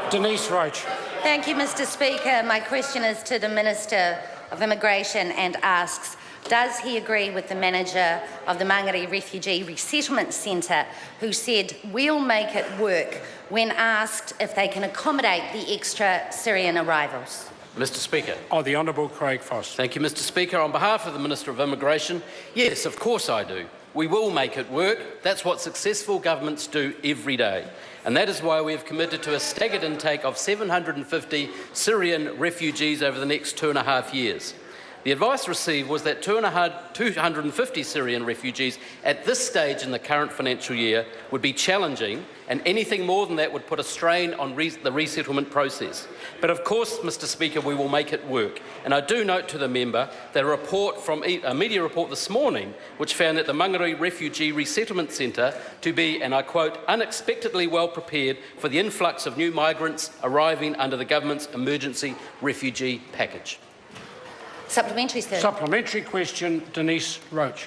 Denise Roche. Thank you, Mr Speaker. My question is to the Minister of Immigration and asks, does he agree with the manager of the Mangere Refugee Resettlement Centre who said, "We'll make it work," when asked if they can accommodate the extra Syrian arrivals? Mr Speaker. The Honourable Craig Foss. Thank you, Mr Speaker. On behalf of the Minister of Immigration, yes, of course I do. We will make it work. That's what successful governments do every day. And that is why we have committed to a staggered intake of 750 Syrian refugees over the next 2.5 years. The advice received was that 250 Syrian refugees at this stage in the current financial year would be challenging, and anything more than that would put a strain on the resettlement process. But of course, Mr Speaker, we will make it work. And I do note to the member that a media report this morning which found that the Mangere Refugee Resettlement Centre to be, and I quote, unexpectedly well prepared for the influx of new migrants arriving under the government's emergency refugee package. Supplementary, sir. Supplementary question, Denise Roche.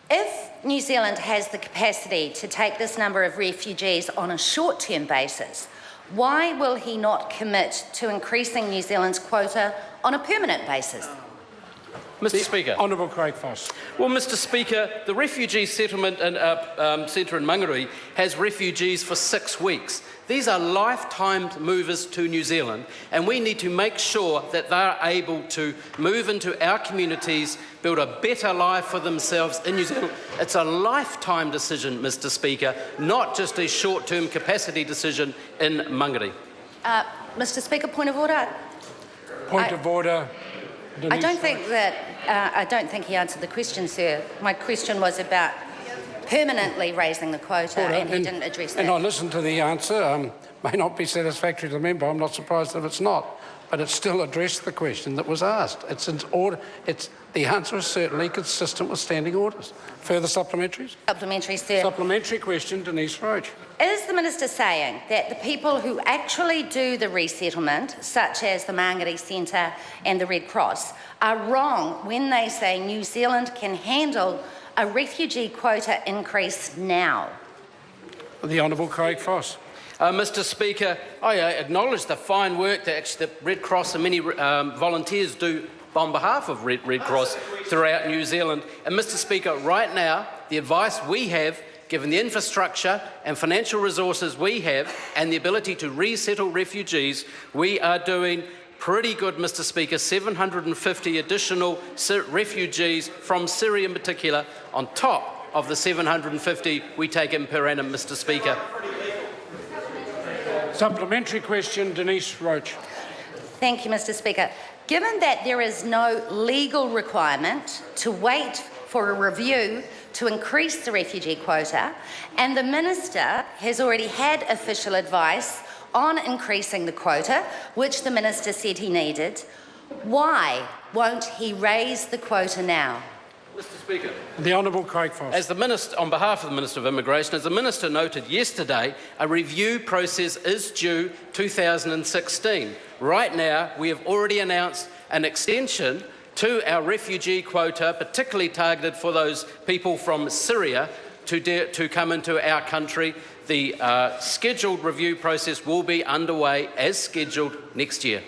If New Zealand has the capacity to take this number of refugees on a short-term basis, why will he not commit to increasing New Zealand's quota on a permanent basis? Mr Speaker. Honourable Craig Foss. Well, Mr Speaker, the refugee settlement centre in Mangere has refugees for 6 weeks. These are lifetime movers to New Zealand, and we need to make sure that they are able to move into our communities, build a better life for themselves in New Zealand. It's a lifetime decision, Mr Speaker, not just a short-term capacity decision in Mangere. Mr Speaker, point of order. Point of order. Denise I don't think he answered the question, sir. My question was about permanently raising the quota, and he didn't address that. And I listened to the answer. May not be satisfactory to the member. I'm not surprised if it's not. But it still addressed the question that was asked. The answer is certainly consistent with standing orders. Further supplementaries? Supplementary, sir. Supplementary question, Denise Roche. Is the Minister saying that the people who actually do the resettlement, such as the Mangere Centre and the Red Cross, are wrong when they say New Zealand can handle a refugee quota increase now? The Honourable Craig Foss. Mr Speaker, I acknowledge the fine work that actually the Red Cross and many volunteers do on behalf of Red Cross throughout New Zealand. And Mr Speaker, right now, the advice we have, given the infrastructure and financial resources we have and the ability to resettle refugees, we are doing pretty good, Mr Speaker. 750 additional refugees from Syria in particular, on top of the 750 we take in per annum, Mr Speaker. Supplementary question, Denise Roche. Thank you, Mr Speaker. Given that there is no legal requirement to wait for a review to increase the refugee quota, and the Minister has already had official advice on increasing the quota, which the Minister said he needed, why won't he raise the quota now? Mr Speaker. The Honourable Craig Foss. As the Minister, on behalf of the Minister of Immigration, as the Minister noted yesterday, a review process is due 2016. Right now, we have already announced an extension to our refugee quota, particularly targeted for those people from Syria to come into our country. The scheduled review process will be underway as scheduled next year.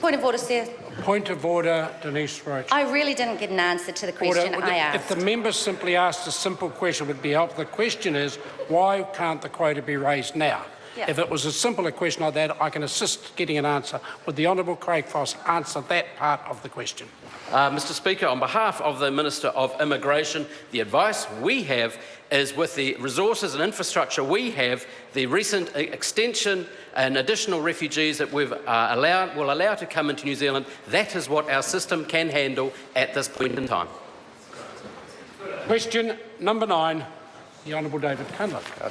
Point of order, sir. Point of order, Denise Roche. I really didn't get an answer to the question I asked. If the member simply asked a simple question, it would be helpful. The question is, why can't the quota be raised now? Yeah. If it was as simple a question like that, I can assist getting an answer. Would the Honourable Craig Foss answer that part of the question? Mr Speaker, on behalf of the Minister of Immigration, the advice we have is, with the resources and infrastructure we have, the recent extension and additional refugees that we've will allow to come into New Zealand, that is what our system can handle at this point in time. Question number 9, the Honourable David Cunliffe.